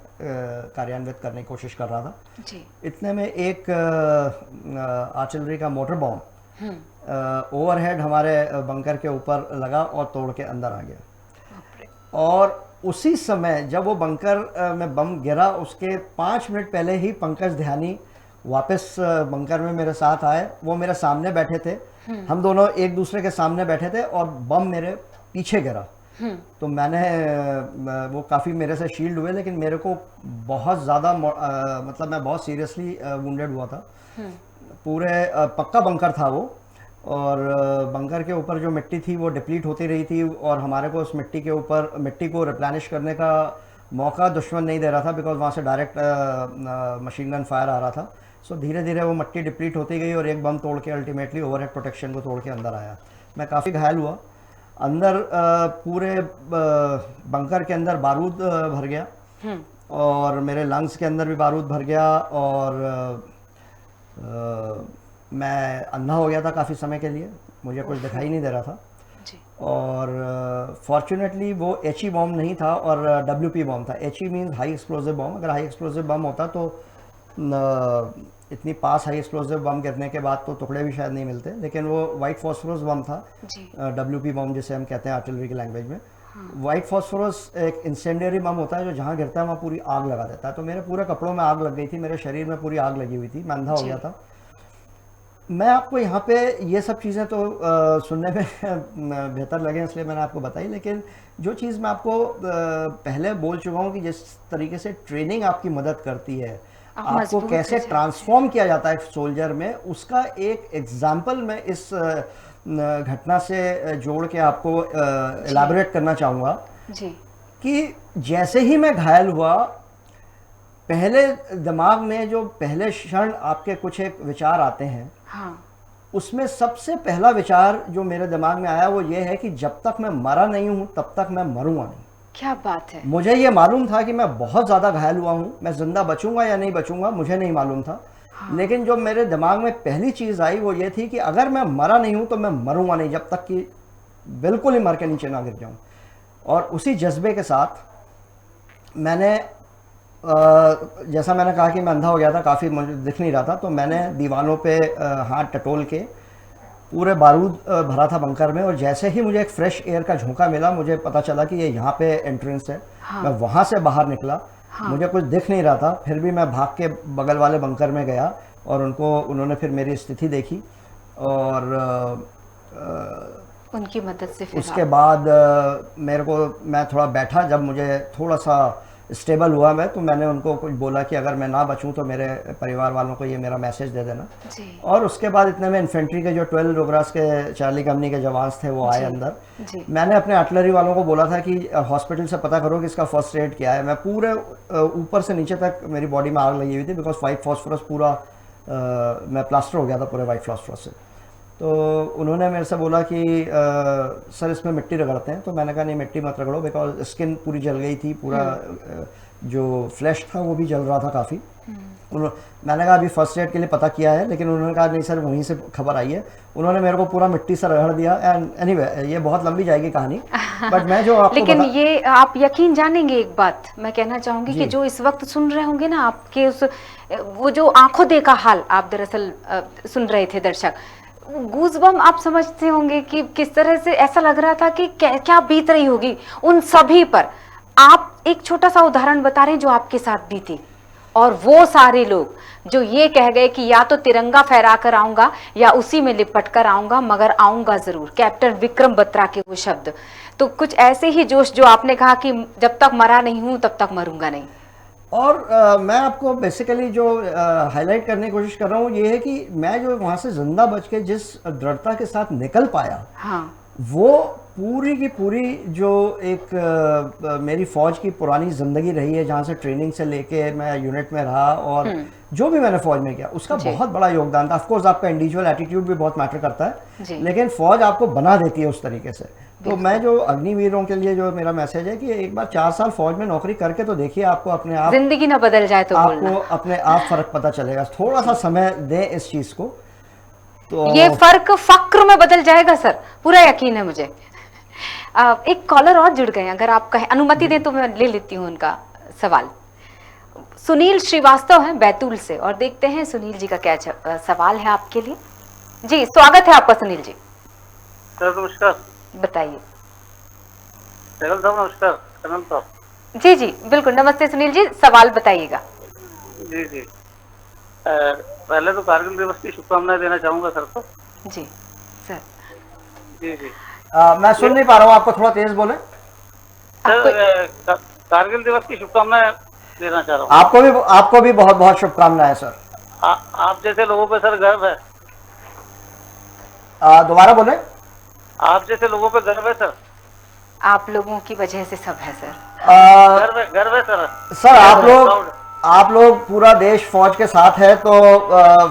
कार्यान्वित करने की कोशिश कर रहा था जी। इतने में एक आर्टिलरी का मोटर बॉम्ब ओवरहेड हमारे बंकर के ऊपर लगा और तोड़ के अंदर आ गया। और उसी समय जब वो बंकर में बम गिरा, उसके 5 मिनट पहले ही पंकज ध्यानी वापस बंकर में मेरे साथ आए। वो मेरे सामने बैठे थे, हम दोनों एक दूसरे के सामने बैठे थे और बम मेरे पीछे गिरा। तो मैंने वो काफ़ी मेरे से शील्ड हुए, लेकिन मेरे को बहुत ज़्यादा मतलब मैं बहुत सीरियसली वुंडेड हुआ था। पूरे पक्का बंकर था वो, और बंकर के ऊपर जो मिट्टी थी वो डिप्लीट होती रही थी और हमारे को उस मिट्टी को रिप्लेनिश करने का मौका दुश्मन नहीं दे रहा था, बिकॉज वहाँ से डायरेक्ट मशीन गन फायर आ रहा था। सो धीरे धीरे वो मिट्टी डिप्लीट होती गई और एक बम तोड़ के अल्टीमेटली ओवरहेड प्रोटेक्शन को तोड़ के अंदर आया। मैं काफ़ी घायल हुआ। अंदर पूरे बंकर के अंदर बारूद भर गया और मेरे लंग्स के अंदर भी बारूद भर गया और मैं अंधा हो गया था काफ़ी समय के लिए, मुझे कुछ दिखाई नहीं दे रहा था जी। और फॉर्चुनेटली वो HE बॉम्ब नहीं था और WP बॉम्ब था। HE means high explosive bomb. अगर हाई एक्सप्लोजिव बम होता तो इतनी पास हाई एक्सप्लोजिव बम गिरने के बाद तो टुकड़े भी शायद नहीं मिलते, लेकिन वो वाइट फॉस्फोरस बम था, WP बम जिसे हम कहते हैं आर्टिलरी की लैंग्वेज में। वाइट फॉस्फोरस एक इंसेंडियरी बम होता है जो जहाँ गिरता है वहाँ पूरी आग लगा देता है। तो मेरे पूरे कपड़ों में आग लग गई थी, मेरे शरीर में पूरी आग लगी हुई थी, मैं अंधा हो गया था। मैं आपको यहाँ पे ये सब चीज़ें तो सुनने में बेहतर लगे इसलिए मैंने आपको बताई, लेकिन जो चीज़ मैं आपको पहले बोल चुका हूँ कि जिस तरीके से ट्रेनिंग आपकी मदद करती है, आपको कैसे ट्रांसफॉर्म किया जाता है सोल्जर में, उसका एक एग्जाम्पल मैं इस घटना से जोड़ के आपको एलाबोरेट करना चाहूँगा कि जैसे ही मैं घायल हुआ, पहले दिमाग में जो पहले क्षण आपके कुछ एक विचार आते हैं, उसमें सबसे पहला विचार जो मेरे दिमाग में आया वो ये है कि जब तक मैं मरा नहीं हूं तब तक मैं मरूंगा नहीं। क्या बात है। मुझे ये मालूम था कि मैं बहुत ज़्यादा घायल हुआ हूं, मैं जिंदा बचूंगा या नहीं बचूंगा मुझे नहीं मालूम था। लेकिन जो मेरे दिमाग में पहली चीज़ आई वो ये थी कि अगर मैं मरा नहीं हूं तो मैं मरूंगा नहीं जब तक कि बिल्कुल ही मर के नीचे ना गिर जाऊं। और उसी जज्बे के साथ मैंने जैसा मैंने कहा कि मैं अंधा हो गया था, काफ़ी मुझे दिख नहीं रहा था, तो मैंने दीवारों पे हाथ टटोल के पूरे बारूद भरा था बंकर में, और जैसे ही मुझे एक फ्रेश एयर का झोंका मिला, मुझे पता चला कि ये यहाँ पे एंट्रेंस है। मैं वहाँ से बाहर निकला, मुझे कुछ दिख नहीं रहा था, फिर भी मैं भाग के बगल वाले बंकर में गया और उन्होंने फिर मेरी स्थिति देखी और उनकी मदद से फिर उसके बाद मैं थोड़ा बैठा। जब मुझे थोड़ा सा स्टेबल हुआ मैं, तो मैंने उनको कुछ बोला कि अगर मैं ना बचूं तो मेरे परिवार वालों को ये मेरा मैसेज दे देना। जी और उसके बाद इतने में इन्फेंट्री के जो 12 रोगरास के चार्ली कंपनी के जवान थे वो आए अंदर। जी मैंने अपने आर्टिलरी वालों को बोला था कि हॉस्पिटल से पता करो कि इसका फर्स्ट एड क्या है। मैं पूरे ऊपर से नीचे तक मेरी बॉडी में आग लगी हुई थी, बिकॉज वाइट फॉस्फोरस पूरा मैं प्लास्टर हो गया था पूरे वाइट फॉस्फोरस से। तो उन्होंने मेरे से बोला कि सर इसमें मिट्टी रगड़ते हैं। तो मैंने कहा नहीं मिट्टी मत रगड़ो, बिकॉज स्किन पूरी जल गई थी, पूरा जो फ्लैश था वो भी जल रहा था काफ़ी। मैंने कहा अभी फर्स्ट एड के लिए पता किया है, लेकिन उन्होंने कहा नहीं सर वहीं से खबर आई है। उन्होंने मेरे को पूरा मिट्टी से रगड़ दिया। एंड एनीवे ये बहुत लंबी जाएगी कहानी, बट मैं जो आपको लेकिन ये आप यकीन जानेंगे, एक बात मैं कहना चाहूंगी कि जो इस वक्त सुन रहे होंगे ना आपके उस वो जो आंखों देखा हाल आप दरअसल सुन रहे थे दर्शक, गूज़बम आप समझते होंगे कि किस तरह से ऐसा लग रहा था कि क्या बीत रही होगी उन सभी पर। आप एक छोटा सा उदाहरण बता रहे हैं जो आपके साथ बीती, और वो सारे लोग जो ये कह गए कि या तो तिरंगा फहरा कर आऊंगा या उसी में लिपट कर आऊंगा, मगर आऊंगा जरूर। कैप्टन विक्रम बत्रा के वो शब्द, तो कुछ ऐसे ही जोश जो आपने कहा कि जब तक मरा नहीं हूं तब तक मरूंगा नहीं। और मैं आपको बेसिकली जो हाईलाइट करने की कोशिश कर रहा हूँ ये है कि मैं जो वहाँ से जिंदा बच के जिस दृढ़ता के साथ निकल पाया, हाँ वो पूरी की पूरी जो एक मेरी फौज की पुरानी ज़िंदगी रही है, जहाँ से ट्रेनिंग से लेके मैं यूनिट में रहा और जो भी मैंने फौज में किया उसका बहुत बड़ा योगदान था। ऑफ कोर्स आपका इंडिविजुअल एटीट्यूड भी बहुत मैटर करता है, लेकिन फौज आपको बना देती है उस तरीके से। तो मैं जो अग्निवीरों के लिए जो मेरा मैसेज है कि एक बार 4 साल फौज में नौकरी करके तो देखिए, आपको अपने आप जिंदगी ना बदल जाए तो आपको अपने आप फर्क पता चलेगा। थोड़ा सा समय दें इस चीज को, तो ये फर्क फक्र में बदल जाएगा सर, पूरा यकीन है मुझे। एक कॉलर और जुड़ गए, अगर आप कहें अनुमति दें तो मैं ले लेती हूँ उनका सवाल। सुनील श्रीवास्तव हैं बैतूल से, और देखते हैं सुनील जी का क्या सवाल है आपके लिए। जी स्वागत है आपका सुनील जी। सर नमस्कार। बताइए। सहगल साहब नमस्कार। कनल साहब। जी जी बिल्कुल, नमस्ते सुनील जी, सवाल बताइएगा। जी जी पहले तो कारगिल दिवस की शुभकामनाएं देना चाहूंगा सर को। जी सर। जी जी मैं सुन नहीं पा रहा हूँ, आपको थोड़ा तेज बोले। सर कारगिल दिवस की शुभकामनाएं देना चाह रहा हूँ। आपको भी बहुत बहुत शुभकामनाएं सर। आप जैसे लोगों पे सर गर्व है। दोबारा बोले। आप जैसे लोगों पे गर्व है सर। आप लोगों की वजह से सब है सर। गर्व है सर। सर आप लोग पूरा देश फौज के साथ है, तो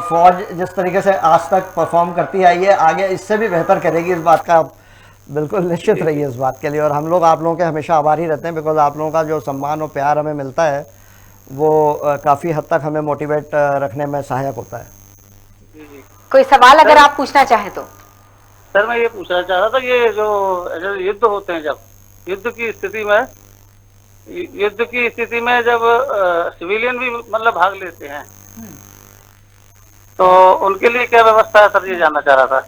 फौज जिस तरीके से आज तक परफॉर्म करती आई है आगे इससे भी बेहतर करेगी, इस बात का बिल्कुल निश्चित रहिए इस बात के लिए। और हम लोग आप लोगों के हमेशा आभारी रहते हैं, बिकॉज आप लोगों का जो सम्मान और प्यार हमें मिलता है वो काफ़ी हद तक हमें मोटिवेट रखने में सहायक होता है। कोई सवाल अगर आप पूछना चाहें तो। सर मैं ये पूछना चाह रहा था, ये जो युद्ध होते हैं, जब युद्ध की स्थिति में जब सिविलियन भी मतलब भाग लेते हैं तो उनके लिए क्या व्यवस्था है सर, ये जानना चाह रहा था।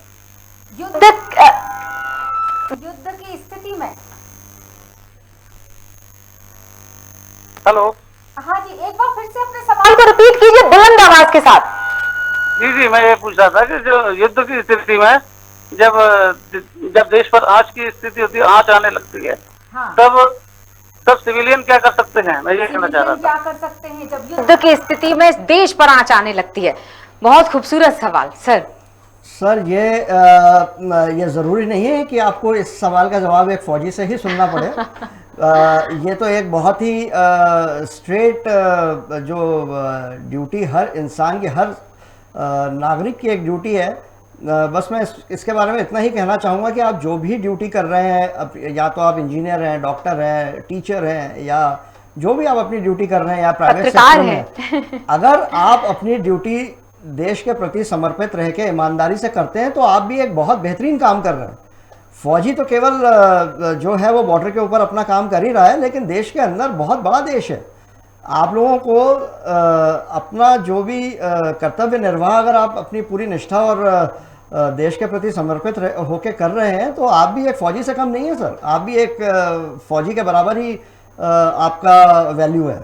युद्ध की स्थिति में। हेलो। हाँ जी, एक बार फिर से अपने सवाल को रिपीट कीजिए बुलंद आवाज के साथ। जी मैं ये पूछ रहा था कि जो युद्ध की स्थिति में जब देश पर आंच की स्थिति होती है, आंच आने लगती है, हाँ। तब सिविलियन क्या कर सकते हैं, मैं ये कहना चाह रहा था। क्या कर सकते हैं जब युद्ध की स्थिति में देश पर आंच आने लगती है? बहुत खूबसूरत सवाल सर। ये ज़रूरी नहीं है कि आपको इस सवाल का जवाब एक फौजी से ही सुनना पड़े। ये तो एक बहुत ही स्ट्रेट जो ड्यूटी हर इंसान की, हर नागरिक की एक ड्यूटी है। बस मैं इसके बारे में इतना ही कहना चाहूँगा कि आप जो भी ड्यूटी कर रहे हैं, या तो आप इंजीनियर हैं, डॉक्टर हैं, टीचर हैं, या जो भी आप अपनी ड्यूटी कर रहे हैं, या प्राइवेट सेक्टर में, अगर आप अपनी ड्यूटी देश के प्रति समर्पित रह के ईमानदारी से करते हैं तो आप भी एक बहुत बेहतरीन काम कर रहे हैं। फौजी तो केवल जो है वो बॉर्डर के ऊपर अपना काम कर ही रहा है, लेकिन देश के अंदर बहुत बड़ा देश है। आप लोगों को अपना जो भी कर्तव्य निर्वाह अगर आप अपनी पूरी निष्ठा और देश के प्रति समर्पित होके कर रहे हैं तो आप भी एक फौजी से कम नहीं है सर। आप भी एक फौजी के बराबर ही आपका वैल्यू है।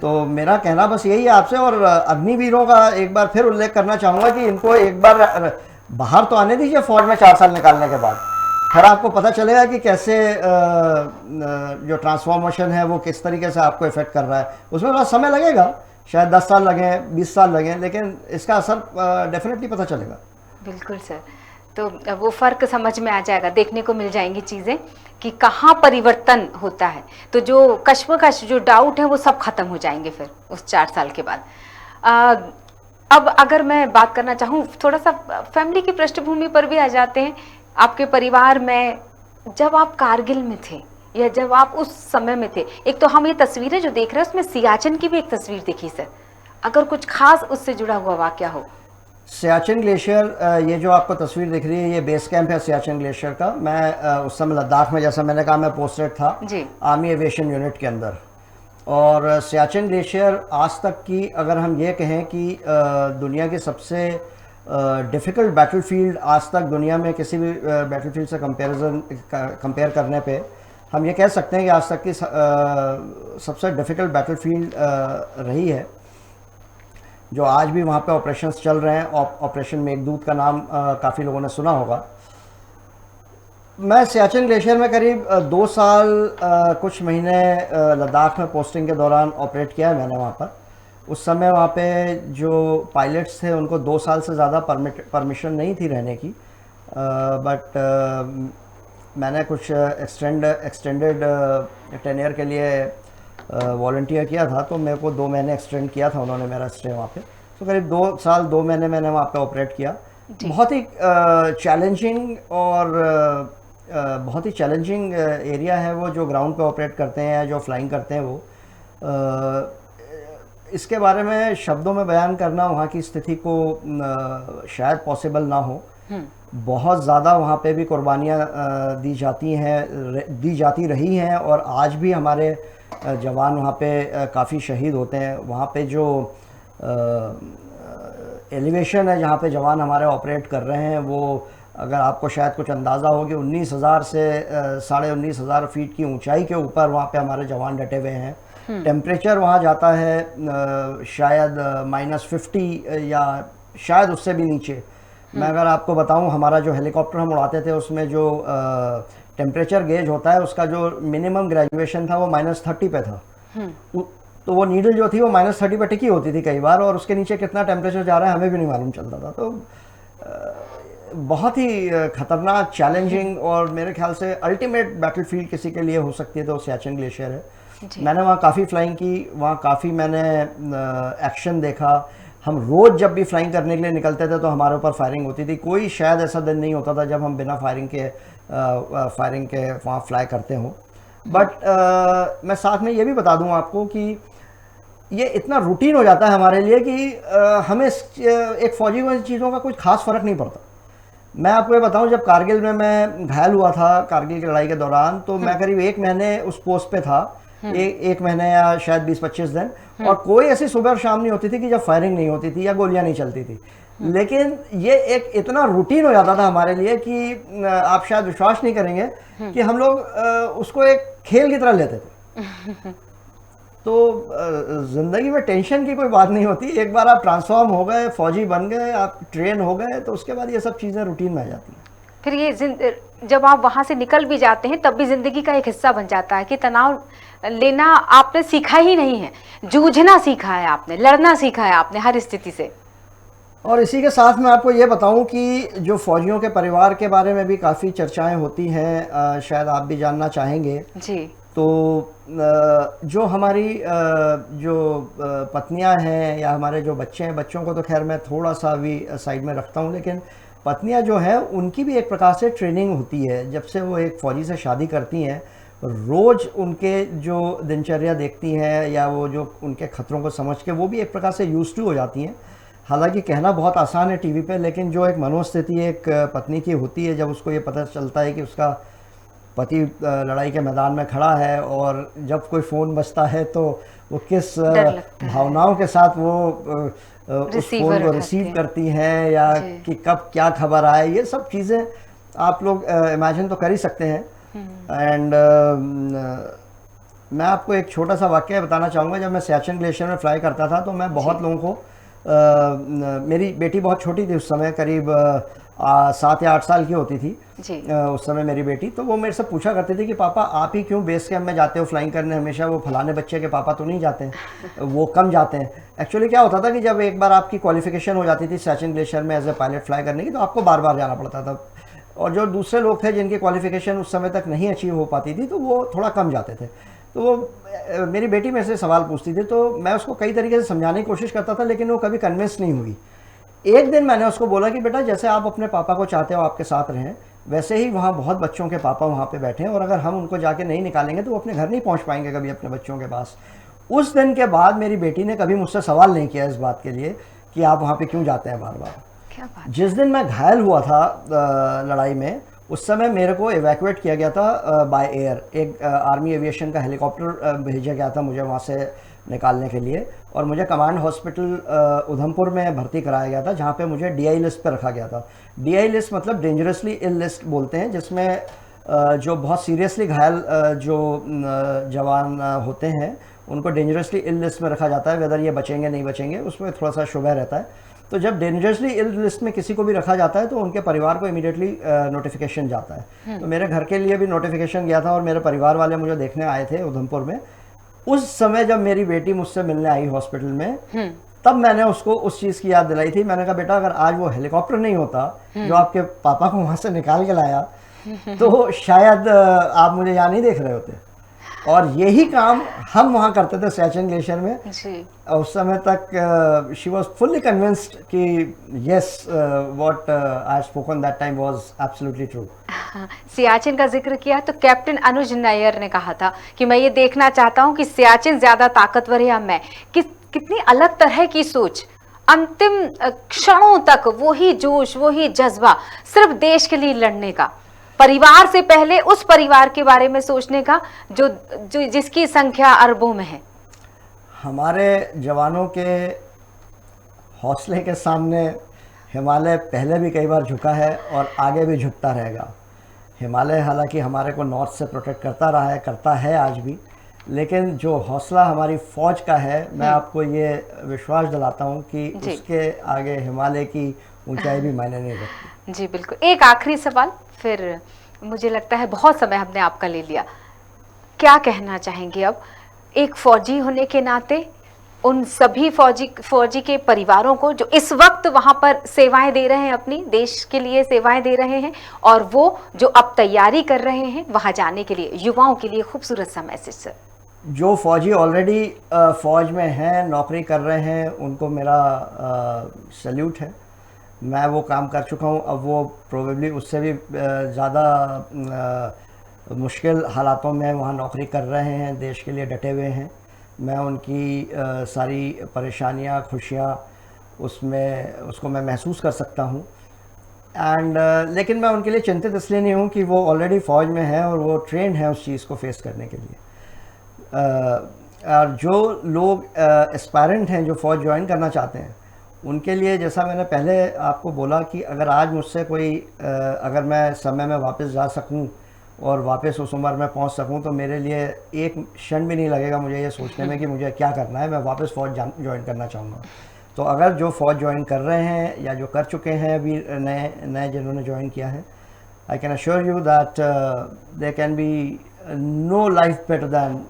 तो मेरा कहना बस यही है आपसे। और अग्निवीरों का एक बार फिर उल्लेख करना चाहूँगा कि इनको एक बार बाहर तो आने दीजिए फौज में 4 साल निकालने के बाद। थोड़ा आपको पता चलेगा कि कैसे जो ट्रांसफॉर्मेशन है वो किस तरीके से आपको इफेक्ट कर रहा है। उसमें थोड़ा समय लगेगा, शायद 10 साल लगे, 20 साल लगे, लेकिन इसका असर डेफिनेटली पता चलेगा। बिल्कुल सर, तो वो फ़र्क समझ में आ जाएगा, देखने को मिल जाएंगी चीज़ें कि कहाँ परिवर्तन होता है। तो जो कश्मकश, जो डाउट है, वो सब खत्म हो जाएंगे फिर उस 4 साल के बाद। अब अगर मैं बात करना चाहूँ, थोड़ा सा फैमिली की पृष्ठभूमि पर भी आ जाते हैं। आपके परिवार में जब आप कारगिल में थे या जब आप उस समय में थे, एक तो हम ये तस्वीरें जो देख रहे हैं उसमें सियाचिन की भी एक तस्वीर दिखी सर, अगर कुछ खास उससे जुड़ा हुआ वाकया हो। सियाचिन ग्लेशियर, ये जो आपको तस्वीर दिख रही है, ये बेस कैंप है सियाचिन ग्लेशियर का। मैं उस समय लद्दाख में, जैसा मैंने कहा, मैं पोस्टेड था जी। आर्मी एविएशन यूनिट के अंदर। और सियाचिन ग्लेशियर आज तक की, अगर हम ये कहें कि दुनिया की सबसे डिफ़िकल्ट बैटलफील्ड आज तक दुनिया में किसी भी बैटलफील्ड से कंपेयर करने पे हम ये कह सकते हैं कि आज तक की सबसे डिफ़िकल्ट बैटलफील्ड रही है, जो आज भी वहाँ पे ऑपरेशंस चल रहे हैं। ऑपरेशन मेघदूत का नाम काफ़ी लोगों ने सुना होगा। मैं सियाचिन ग्लेशियर में करीब 2 साल कुछ महीने लद्दाख में पोस्टिंग के दौरान ऑपरेट किया है मैंने वहाँ पर। उस समय वहाँ पे जो पायलट्स थे उनको 2 साल से ज़्यादा परमिशन नहीं थी रहने की, बट मैंने कुछ एक्सटेंडेड टेन्योर के लिए वॉलंटियर किया था, तो मेरे को 2 महीने एक्सटेंड किया था उन्होंने मेरा स्टे वहाँ पे। तो करीब 2 साल 2 महीने मैंने वहाँ पे ऑपरेट किया। बहुत ही चैलेंजिंग और बहुत ही चैलेंजिंग एरिया है वो, जो ग्राउंड पे ऑपरेट करते हैं, जो फ्लाइंग करते हैं वो। इसके बारे में शब्दों में बयान करना वहाँ की स्थिति को शायद पॉसिबल ना हो। बहुत ज़्यादा वहाँ पे भी कुर्बानियाँ दी जाती रही हैं, और आज भी हमारे जवान वहाँ पे काफ़ी शहीद होते हैं। वहाँ पे जो एलिवेशन है जहाँ पे जवान हमारे ऑपरेट कर रहे हैं, वो अगर आपको शायद कुछ अंदाज़ा हो कि 19,000 से 19,500 फीट की ऊंचाई के ऊपर वहाँ पे हमारे जवान डटे हुए हैं। टेम्परेचर वहाँ जाता है शायद -50 या शायद उससे भी नीचे। मैं अगर आपको बताऊं, हमारा जो हेलीकॉप्टर हम उड़ाते थे उसमें जो टेम्परेचर गेज होता है, उसका जो मिनिमम ग्रेजुएशन था वो -30 पे था। तो वो नीडल जो थी वो -30 पे टिकी होती थी कई बार, और उसके नीचे कितना टेम्परेचर जा रहा है हमें भी नहीं मालूम चलता था। तो बहुत ही खतरनाक, चैलेंजिंग और मेरे ख्याल से अल्टीमेट बैटलफील्ड किसी के लिए हो सकती है तो सियाचिन ग्लेशियर है। मैंने वहाँ काफ़ी फ्लाइंग की, वहाँ काफ़ी मैंने एक्शन देखा। हम रोज़ जब भी फ्लाइंग करने के लिए निकलते थे तो हमारे ऊपर फायरिंग होती थी। कोई शायद ऐसा दिन नहीं होता था जब हम बिना फायरिंग के वहाँ फ्लाई करते हों। बट मैं साथ में ये भी बता दूँ आपको कि ये इतना रूटीन हो जाता है हमारे लिए कि हमें एक फ़ौजी को इन चीज़ों का कुछ खास फ़र्क नहीं पड़ता। मैं आपको ये बताऊं, जब कारगिल में मैं घायल हुआ था कारगिल की लड़ाई के दौरान, तो मैं करीब 1 महीने उस पोस्ट पे था, एक महीने या शायद 20-25 दिन, और कोई ऐसी सुबह और शाम नहीं होती थी कि जब फायरिंग नहीं होती थी या गोलियां नहीं चलती थी। लेकिन ये एक इतना रूटीन हो जाता था हमारे लिए कि आप शायद विश्वास नहीं करेंगे कि हम लोग उसको एक खेल की तरह लेते थे। तो ज़िंदगी में टेंशन की कोई बात नहीं होती। एक बार आप ट्रांसफॉर्म हो गए, फौजी बन गए, आप ट्रेन हो गए, तो उसके बाद ये सब चीज़ें रूटीन में आ जाती हैं। फिर ये जब आप वहाँ से निकल भी जाते हैं तब भी ज़िंदगी का एक हिस्सा बन जाता है कि तनाव लेना आपने सीखा ही नहीं है, जूझना सीखा है आपने, लड़ना सीखा है आपने हर स्थिति से। और इसी के साथ मैं आपको ये बताऊं कि जो फौजियों के परिवार के बारे में भी काफ़ी चर्चाएं होती हैं, शायद आप भी जानना चाहेंगे जी। तो जो हमारी जो पत्नियां हैं या हमारे जो बच्चे हैं, बच्चों को तो खैर मैं थोड़ा सा अभी साइड में रखता हूं, लेकिन पत्नियां जो हैं उनकी भी एक प्रकार से ट्रेनिंग होती है। जब से वो एक फ़ौजी से शादी करती हैं, रोज़ उनके जो दिनचर्या देखती हैं या वो जो उनके ख़तरों को समझ के वो भी एक प्रकार से यूज्ड टू हो जाती हैं। हालांकि कहना बहुत आसान है टीवी पे, लेकिन जो एक मनोस्थिति एक पत्नी की होती है जब उसको ये पता चलता है कि उसका पति लड़ाई के मैदान में खड़ा है, और जब कोई फ़ोन बजता है तो वो किस भावनाओं के साथ वो उस फ़ोन को रिसीव करती हैं, या कि कब क्या खबर आए, ये सब चीज़ें आप लोग इमेजिन तो कर ही सकते हैं। एंड मैं आपको एक छोटा सा वाक़या बताना चाहूँगा। जब मैं सियाचिन ग्लेशियर में फ्लाई करता था तो मैं बहुत लोगों को मेरी बेटी बहुत छोटी थी उस समय, करीब 7 या 8 साल की होती थी जी। उस समय मेरी बेटी। तो वो मेरे से पूछा करती थी कि पापा आप ही क्यों बेस कैंप में जाते हो फ्लाइंग करने, हमेशा वो फलाने बच्चे के पापा तो नहीं जाते हैं, वो कम जाते हैं। एक्चुअली क्या होता था कि जब एक बार आपकी क्वालिफिकेशन हो जाती थी सियाचिन ग्लेशियर में एज ए पायलट फ्लाई करने की, तो आपको बार बार जाना पड़ता था। और जो दूसरे लोग थे जिनकी क्वालिफिकेशन उस समय तक नहीं अचीव हो पाती थी, तो वो थोड़ा कम जाते थे। तो वो मेरी बेटी मेरे से सवाल पूछती थी, तो मैं उसको कई तरीके से समझाने की कोशिश करता था, लेकिन वो कभी कन्विंस नहीं हुई। एक दिन मैंने उसको बोला कि बेटा जैसे आप अपने पापा को चाहते हो आपके साथ रहें, वैसे ही वहाँ बहुत बच्चों के पापा वहाँ पे बैठे हैं, और अगर हम उनको जाके नहीं निकालेंगे तो वो अपने घर नहीं पहुँच पाएंगे कभी अपने बच्चों के पास। उस दिन के बाद मेरी बेटी ने कभी मुझसे सवाल नहीं किया इस बात के लिए कि आप वहाँ पे क्यों जाते हैं बार बार। क्या बात। जिस दिन मैं घायल हुआ था लड़ाई में, उस समय मेरे को इवैक्यूएट किया गया था बाय एयर। एक आर्मी एविएशन का हेलीकॉप्टर भेजा गया था मुझे वहाँ से निकालने के लिए, और मुझे कमांड हॉस्पिटल उधमपुर में भर्ती कराया गया था, जहाँ पे मुझे DI लिस्ट पे रखा गया था। DI लिस्ट मतलब डेंजरसली इल लिस्ट बोलते हैं, जिसमें जो बहुत सीरियसली घायल जो जवान होते हैं उनको डेंजरसली इल लिस्ट में रखा जाता है। वेदर ये बचेंगे नहीं बचेंगे उसमें थोड़ा सा शुबह रहता है। तो जब डेंजरसली इल लिस्ट में किसी को भी रखा जाता है तो उनके परिवार को इमीडिएटली नोटिफिकेशन जाता है। तो मेरे घर के लिए भी नोटिफिकेशन गया था, और मेरे परिवार वाले मुझे देखने आए थे उधमपुर में। उस समय जब मेरी बेटी मुझसे मिलने आई हॉस्पिटल में, तब मैंने उसको उस चीज़ की याद दिलाई थी। मैंने कहा बेटा अगर आज वो हेलीकॉप्टर नहीं होता जो आपके पापा को वहाँ से निकाल के लाया, तो शायद आप मुझे यहाँ नहीं देख रहे होते। और यही काम हम वहाँ करते थे सियाचिन ग्लेशियर में जी। उस समय तक। शी वॉज फुल्ली कन्विंस्ड कि yes what I spoken that time was absolutely true. Siachen का जिक्र किया तो कैप्टन अनुज नायर ने कहा था कि मैं ये देखना चाहता हूं कि सियाचिन ज्यादा ताकतवर है या मैं। कितनी अलग तरह की सोच, अंतिम क्षणों तक वही जोश, वही जज्बा, सिर्फ देश के लिए लड़ने का, परिवार से पहले उस परिवार के बारे में सोचने का जो जिसकी संख्या अरबों में है। हमारे जवानों के हौसले के सामने हिमालय पहले भी कई बार झुका है और आगे भी झुकता रहेगा। हिमालय हालांकि हमारे को नॉर्थ से प्रोटेक्ट करता रहा है, करता है आज भी, लेकिन जो हौसला हमारी फ़ौज का है, मैं आपको ये विश्वास दिलाता हूँ कि उसके आगे हिमालय की ऊंचाई भी मायने नहीं रखती। जी बिल्कुल। एक आखिरी सवाल, फिर मुझे लगता है बहुत समय हमने आपका ले लिया। क्या कहना चाहेंगे अब एक फौजी होने के नाते उन सभी फौजी के परिवारों को जो इस वक्त वहां पर सेवाएं दे रहे हैं, अपनी देश के लिए सेवाएं दे रहे हैं, और वो जो अब तैयारी कर रहे हैं वहां जाने के लिए, युवाओं के लिए खूबसूरत सा मैसेज सर। जो फौजी ऑलरेडी फौज में हैं, नौकरी कर रहे हैं, उनको मेरा सल्यूट है। मैं वो काम कर चुका हूँ, अब वो प्रोबेबली उससे भी ज़्यादा मुश्किल हालातों में वहाँ नौकरी कर रहे हैं, देश के लिए डटे हुए हैं। मैं उनकी सारी परेशानियाँ, खुशियाँ उसको मैं महसूस कर सकता हूँ। लेकिन मैं उनके लिए चिंतित इसलिए नहीं हूँ कि वो ऑलरेडी फ़ौज में है और वो ट्रेंड है उस चीज़ को फेस करने के लिए। और जो लोग एस्पायरेंट हैं, जो फ़ौज ज्वाइन करना चाहते हैं, उनके लिए जैसा मैंने पहले आपको बोला कि अगर आज मुझसे कोई अगर मैं समय में वापस जा सकूं और वापस उस उम्र में पहुंच सकूं, तो मेरे लिए एक क्षण भी नहीं लगेगा मुझे ये सोचने में कि मुझे क्या करना है। मैं वापस फ़ौज ज्वाइन करना चाहूँगा। तो अगर जो फ़ौज ज्वाइन कर रहे हैं या जो कर चुके हैं अभी नए जिन्होंने ज्वाइन किया है, I can assure you that there can be no life better than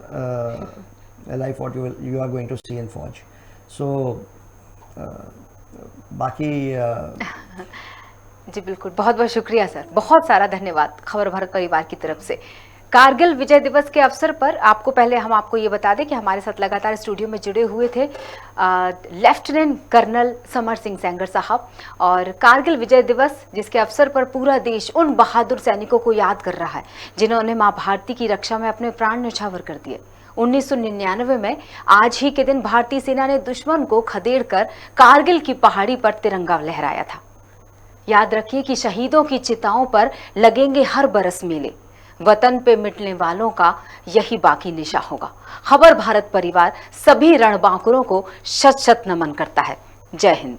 life what you are going to see in फौज। सो बाकी जी बिल्कुल, बहुत बहुत शुक्रिया सर, बहुत सारा धन्यवाद खबर भारत परिवार की तरफ से। कारगिल विजय दिवस के अवसर पर हम आपको ये बता दें कि हमारे साथ लगातार स्टूडियो में जुड़े हुए थे लेफ्टिनेंट कर्नल समर सिंह सेंगर साहब, और कारगिल विजय दिवस जिसके अवसर पर पूरा देश उन बहादुर सैनिकों को याद कर रहा है जिन्होंने मां भारती की रक्षा में अपने प्राण न्यौछावर कर दिए। 1999 में आज ही के दिन भारतीय सेना ने दुश्मन को खदेड़कर कारगिल की पहाड़ी पर तिरंगा लहराया था। याद रखिए कि शहीदों की चिताओं पर लगेंगे हर बरस मेले, वतन पे मिटने वालों का यही बाकी निशा होगा। खबर भारत परिवार सभी रणबांकुरों को शत शत नमन करता है। जय हिंद।